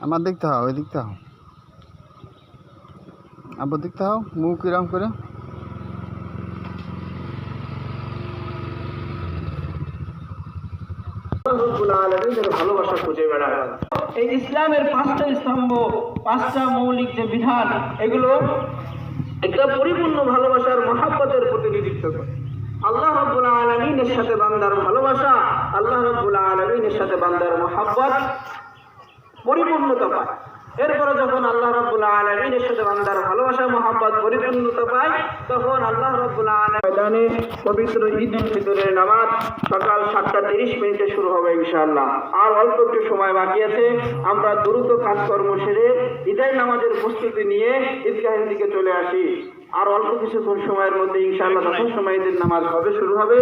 আমার দেখতে হও, ওই দেখতে হও, আবার দেখতে হও মুখ এরম করে। ভালোবাসা খুঁজে বেড়ায়। এই ইসলামের 5টা স্তম্ভ, 5টা মৌলিক যে বিধান, এগুলো একটা পরিপূর্ণ ভালোবাসার মহাব্বতের প্রতিনিধিত্ব করে। আল্লাহ রাব্বুল আলামিনের সাথে বান্দার ভালোবাসা, আল্লাহ রাব্বুল আলামিনের সাথে বান্দার মহাব্বত পরিপূর্ণতা পায়। এরপরে যখন আল্লাহ রাব্বুল আলামিনের সাথে বান্দার ভালোবাসা মহাব্বত পরিপূর্ণতা পায়, তখন আল্লাহ রাব্বুল আলামিন ময়দানে পবিত্র ঈদ উল ফিতরের নামাজ সকাল 7:30 শুরু হবে ইনশাআল্লাহ। আর অল্প একটু সময় বাকি আছে। আমরা দ্রুত কাজকর্ম সেরে ঈদের নামাজের প্রস্তুতি নিয়ে ঈদগাহের দিকে চলে আসি। আর অল্প কিছুক্ষণ সময়ের মধ্যে ইনশাআল্লাহ তখন সময় ঈদের নামাজ শুরু হবে।